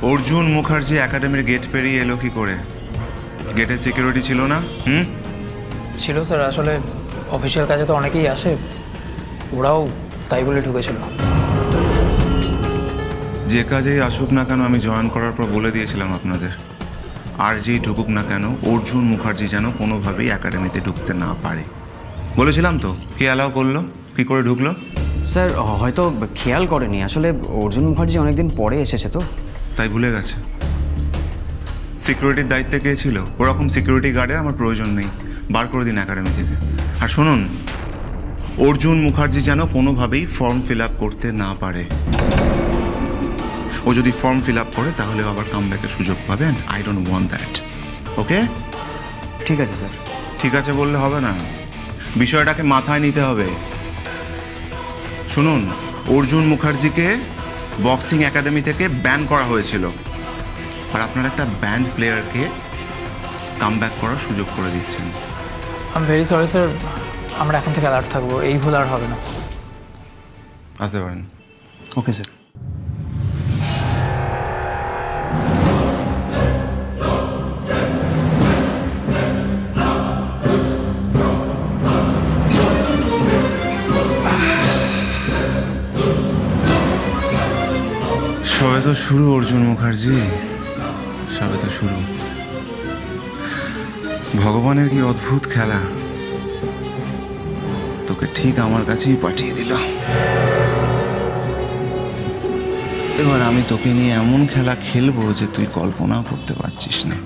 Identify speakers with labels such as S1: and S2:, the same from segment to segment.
S1: অর্জুন মুখার্জি একাডেমির গেট পেরিয়ে এলো কি করে? গেটের সিকিউরিটি ছিল না?
S2: ছিল স্যার, আসলে অফিসিয়াল কাজে তো অনেকেই আসে, ওরাও তাই বলে ঢুকেছিল।
S1: যে কাজেই আসুক না কেন আমি জয়েন করার পর বলে দিয়েছিলাম আপনাদের, আর যেই ঢুকুক না কেন অর্জুন মুখার্জি যেন কোনোভাবেই একাডেমিতে ঢুকতে না পারে। বলেছিলাম তো, কে অ্যালাউ করলো, কী করে ঢুকলো?
S3: স্যার হয়তো খেয়াল করেনি, আসলে অর্জুন মুখার্জি অনেকদিন পরে এসেছে তো
S1: তাই ভুলে গেছে। সিকিউরিটির দায়িত্বে কে ছিল? ওরকম সিকিউরিটি গার্ডের আমার প্রয়োজন নেই, বার করে দিন একাডেমি থেকে। আর শুনুন, অর্জুন মুখার্জি যেন কোনোভাবেই ফর্ম ফিল আপ করতে না পারে। ও যদি ফর্ম ফিল আপ করে তাহলে আবার কামব্যাকের সুযোগ পাবেন। I don't want that. Okay?
S3: ঠিক আছে স্যার।
S1: ঠিক আছে বললে হবে না, বিষয়টাকে মাথায় নিতে হবে। শুনুন, অর্জুন মুখার্জিকে বক্সিং একাডেমি থেকে ব্যান করা হয়েছিল, আর আপনার একটা ব্যান্ড প্লেয়ারকে কামব্যাক করার সুযোগ করে দিচ্ছেন।
S2: I am very sorry sir, আমরা এখন থেকে অ্যালার্ট থাকবো, এই ভুল আর হবে না।
S1: আসতে পারেন।
S3: Okay sir.
S1: সবে তো শুরু অর্জুন মুখার্জি, সবে তো শুরু। ভগবানের কি অদ্ভুত খেলা, তোকে ঠিক আমার কাছেই পাঠিয়ে দিল। এবার আমি তোকে নিয়ে এমন খেলা খেলবো যে তুই কল্পনাও করতে পারছিস না।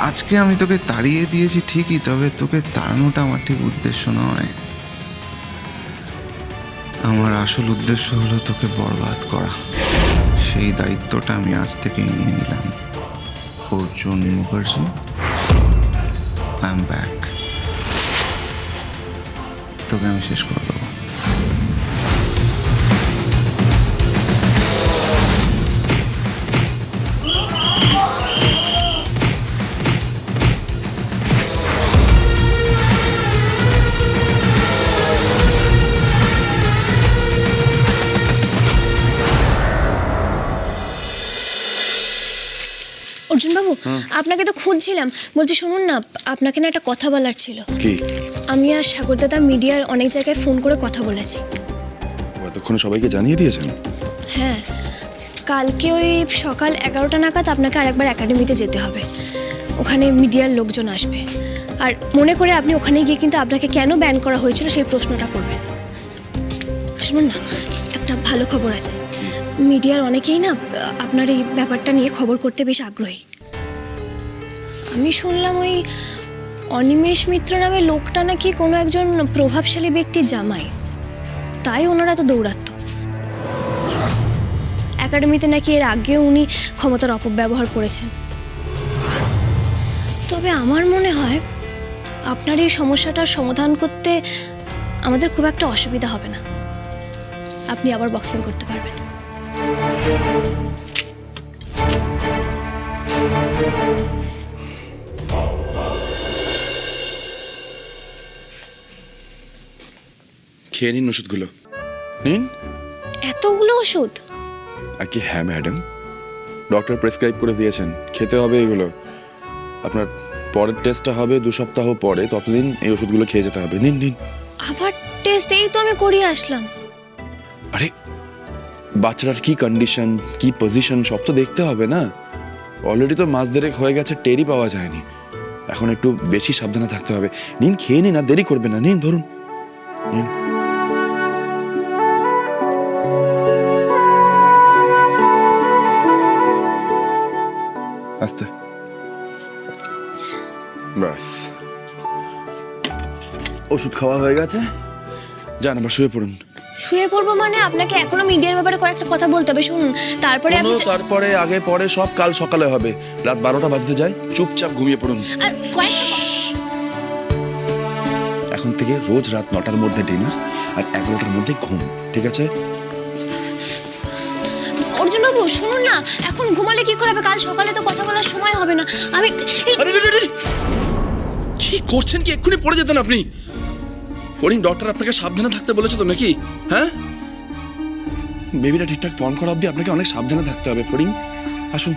S1: আজকে আমি তোকে তাড়িয়ে দিয়েছি ঠিকই, তবে তোকে তাড়ানোটা আমার ঠিক উদ্দেশ্য নয়। আমার আসল উদ্দেশ্য হলো তোকে বরবাদ করা। সেই দায়িত্বটা আমি আজ থেকেই নিয়ে নিলাম। Arjun Mukherjee, I am back. তোকে আমি শেষ করে দেবো।
S4: অর্জুনবাবু, আপনাকে তো খুঁজছিলাম। বলছি শুনুন না, আপনাকে না একটা কথা বলার ছিল।
S5: কি?
S4: আমি আর সাগরদাদা মিডিয়ার অনেক জায়গায় ফোন করে কথা বলেছি।
S5: এতক্ষণ সবাইকে জানিয়ে দিয়েছেন?
S4: হ্যাঁ, কালকে ওই সকাল 11টা নাগাদ আপনাকে আরেকবার একাডেমিতে যেতে হবে। ওখানে মিডিয়ার লোকজন আসবে, আর মনে করে আপনি ওখানে গিয়ে কিন্তু আপনাকে কেন ব্যান করা হয়েছিল সেই প্রশ্নটা করবেন। শুনুন না, একটা ভালো খবর আছে। মিডিয়ার অনেকেই না আপনার এই ব্যাপারটা নিয়ে খবর করতে বেশ আগ্রহী। আমি শুনলাম ওই অনিমেষ মিত্র নামে লোকটা নাকি কোনো একজন প্রভাবশালী ব্যক্তির জামাই, তাই ওনারা তো দৌড়াত্ম। একাডেমিতে নাকি এর আগেও উনি ক্ষমতার অপব্যবহার করেছেন। তবে আমার মনে হয় আপনার এই সমস্যাটার সমাধান করতে আমাদের খুব একটা অসুবিধা হবে না। আপনি আবার বক্সিং করতে পারবেন।
S5: খেয়ে নিন ওষুধগুলো। নিন।
S4: এতগুলো ওষুধ?
S5: আর কি? হ্যাঁ ম্যাডাম, ডক্টর প্রেসক্রাইব করে দিয়েছেন, খেতে হবে এগুলো। আপনার পরের টেস্টটা হবে 2 সপ্তাহ পরে, ততদিন এই ওষুধগুলো খেয়ে যেতে হবে। নিন নিন।
S4: আবার টেস্ট? এই তো আমি করিয়ে আসলাম।
S5: আরে বাচ্চাটার কি কন্ডিশন, কি পজিশন সব তো দেখতে হবে না। অলরেডি তো মাস দেড়েক হয়ে গেছে, টেরই পাওয়া যায়নি। এখন একটু বেশি সাবধানে থাকতে হবে। নিন, খেয়ে নিন, আর দেরি করবেন না। নিন, ধরুন, নিন। আস্তে, ব্যাস ওষুধ খাওয়া হয়ে গেছে। যান আবার শুয়ে পড়ুন।
S4: শুয়ে পড়বো মানে? আপনাকে এখনো মিডিয়ার ব্যাপারে কয়েকটা কথা বলতে হবে, শুনুন। তারপরে আমি
S5: তারপরে আগে পরে সব কাল সকালে হবে। রাত 12টা বাজতে যায়, চুপচাপ ঘুমিয়ে পড়ুন। এখন থেকে রোজ রাত 9টার মধ্যে ডিনার আর 11টার মধ্যে ঘুম, ঠিক আছে?
S4: অর্জুনবাবু শুনুন না, এখন ঘুমালে কি করে হবে? কাল সকালে তো কথা বলার সময় হবে না। আমি
S5: কি করছেন? কি এক্ষুনি পড়ে যেতেন আপনি? ফরিন, ডক্টর আপনাকে সাবধানে থাকতে বলেছে তো নাকি? হ্যাঁ, বেবিটা ঠিকঠাক ফর্ম করা অবধি আপনাকে অনেক সাবধানে থাকতে হবে ফড়িং। আসুন।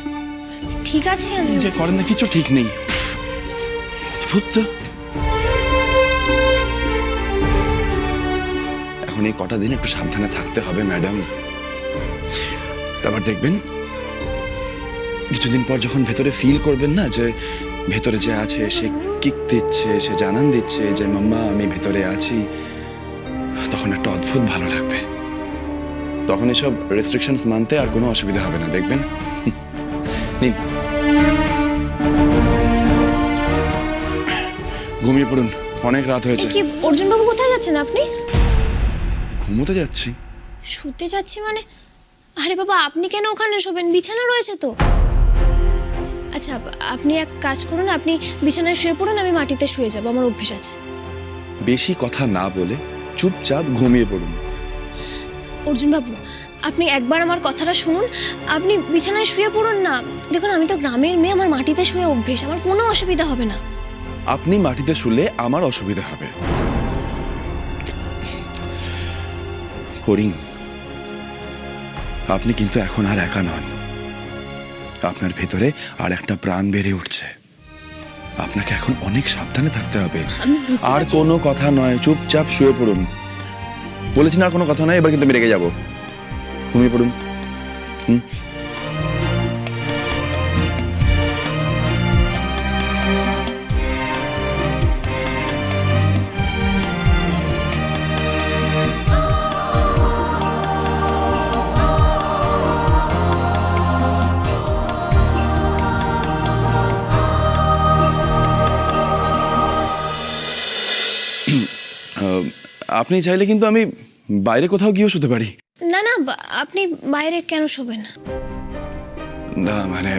S4: ঠিক আছে আমি
S5: যে করেন না কিছু ঠিক নেই। অদ্ভুত তো। এখন এই কটা দিন একটু সাবধানে থাকতে হবে ম্যাডাম। তারপর দেখবেন কিছুদিন পর যখন ভেতরে ফিল করবেন না যে ভেতরে যে আছে সে কিক দিচ্ছে, সে জানান দিচ্ছে যে মাম্মা আমি ভেতরে আছি, তখন একটা অদ্ভুত ভালো লাগবে। তখন এসব রেস্ট্রিকশনস মানতে আর কোনো অসুবিধা হবে না, দেখবেন। নিন ঘুমিয়ে পড়ুন, অনেক রাত হয়েছে।
S4: কি অর্জুন বাবু কোথায় যাচ্ছেন আপনি?
S5: ঘুমোতে যাচ্ছি।
S4: শুতে যাচ্ছি মানে? আরে বাবা আপনি কেন ওখানে শোবেন? বিছানা রয়েছে তো। আচ্ছা আপনি এক কাজ করুন, আপনি বিছানায় শুয়ে পড়ুন, আমি মাটিতে শুয়ে যাব, আমার অভ্যেস আছে।
S5: বেশি কথা না বলে চুপচাপ ঘুমিয়ে পড়ুন।
S4: অর্জুন বাবু আপনি একবার আমার কথাটা শুনুন, আপনি বিছানায় শুয়ে পড়ুন না। দেখুন আমি তো গ্রামের মেয়ে, আমার মাটিতে শুয়ে অভ্যেস, আমার কোনো অসুবিধা হবে না।
S5: আপনি মাটিতে শুলে আমার অসুবিধা হবে। ফড়িং, আপনি কিন্তু এখন আর একা নন। আপনার ভেতরে আর একটা প্রাণ বেড়ে উঠছে। আপনাকে এখন অনেক সাবধানে থাকতে হবে। আর কোনো কথা নয়, চুপচাপ শুয়ে পড়ুন। বলেছি না আর কোনো কথা নয়, এবার কিন্তু আমি রেগে যাবো। ঘুমিয়ে পড়ুন। আপনি চাইলে কিন্তু আমি বাইরে কোথাও গিয়েও শুতে পারি।
S4: না না আপনি বাইরে কেন শোবেন?
S5: না মানে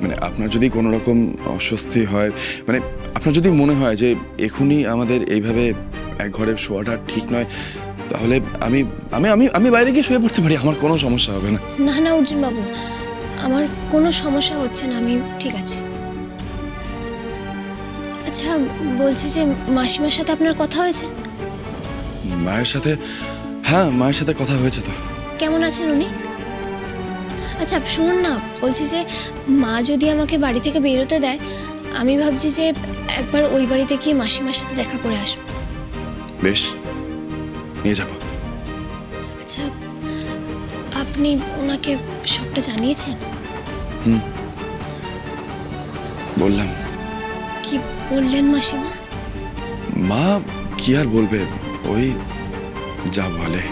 S5: মানে আপনার যদি কোনো রকম অস্বস্তি হয়, মানে আপনার যদি মনে হয় যে এখনই আমাদের এইভাবে এক ঘরে শোয়াটা ঠিক নয়, তাহলে আমি আমি আমি আমি বাইরে গিয়ে শুয়ে পড়তে পারি, আমার কোনো সমস্যা হবে না।
S4: না না অর্জুন বাবু আমার কোনো সমস্যা হচ্ছে না, আমি ঠিক আছে। আচ্ছা বলছি যে মাসিমার সাথে আপনার কথা হয়েছে?
S5: মায়ের সাথে? হ্যাঁ মায়ের সাথে কথা হয়েছে তো।
S4: কেমন আছেন উনি? আচ্ছা শুনুন না, বলছি যে মা যদি আমাকে বাড়ি থেকে বেরোতে দেয়, আমি ভাবছি যে একবার ওই বাড়িতে গিয়ে মাসিমার সাথে দেখা করে আসবো।
S5: বেশ, নিয়ে যাব।
S4: আচ্ছা আপনি ওনাকে সবটা জানিয়েছেন?
S5: বললাম।
S4: কি বললেন মাসিমা?
S5: মা কি আর বলবে, ওই যা বলে।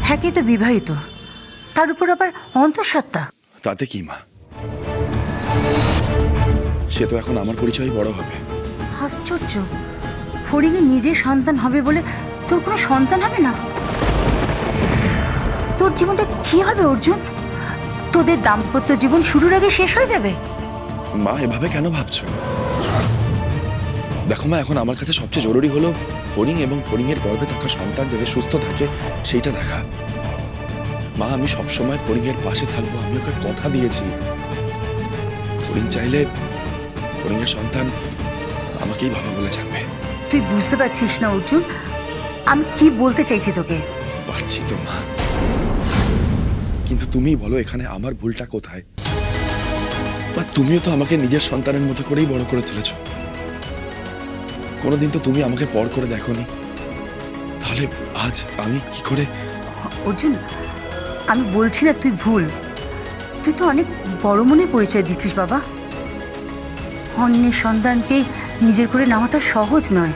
S6: হ্যাঁ তো বিবাহিত, তার উপর আবার অন্তঃসত্ত্বা।
S5: তাতে কি মা, সে তো এখন আমার পরিচয় বড় হবে।
S6: আশ্চর্য, ফড়িংয়ের নিজের সন্তান হবে বলে তোর কোনো সন্তান হবে না? তোর জীবনটা কি হবে অর্জুন? তোদের দাম্পত্য জীবন শুরুর আগে শেষ হয়ে যাবে।
S5: মা এভাবে কেন ভাবছো? দেখো মা, এখন আমার কাছে সবচেয়ে জরুরি হলো ফড়িং এবং ফড়িংয়ের গর্ভে থাকা সন্তান যাতে সুস্থ থাকে সেইটা দেখা। মা আমি সবসময় ফড়িংয়ের পাশে থাকবো, আমি ওকে কথা দিয়েছি। ফড়িং চাইলে ফড়িংয়ের সন্তান আমাকেই বাবা বলে জানবে।
S6: তুই বুঝতে পারছিস না অর্জুন, আমি কি বলতে চাইছি তোকে?
S5: পারছি তো মা, কিন্তু তুমিই বলো এখানে আমার ভুলটা কোথায়? বা তুমিও তো আমাকে নিজের সন্তানের মতো করেই বড় করে তুলেছো। কোনোদিন তো তুমি আমাকে পর করে দেখোনি, তাহলে আজ আমি কি করে?
S6: অর্জুন আমি বলছি না তুই ভুল, তুই তো অনেক বড় মনে পরিচয় দিচ্ছিস বাবা। অন্যের সন্তানকে নিজের করে নেওয়াটা সহজ নয়,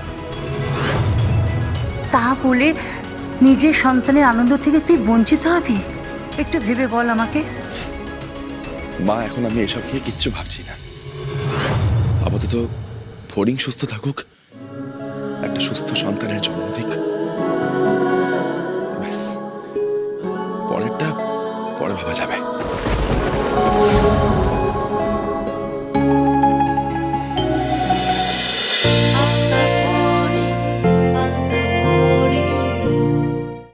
S6: তা বলে নিজের সন্তানের আনন্দ থেকে তুই বঞ্চিত হবি? একটু ভেবে বল আমাকে।
S5: মা এখন আমি এসব নিয়ে কিচ্ছু ভাবছি না। আপাতত ফড়িং সুস্থ থাকুক, একটা সুস্থ সন্তানের জন্ম দিক, ব্যাস, পরেরটা পরে ভাবা যাবে।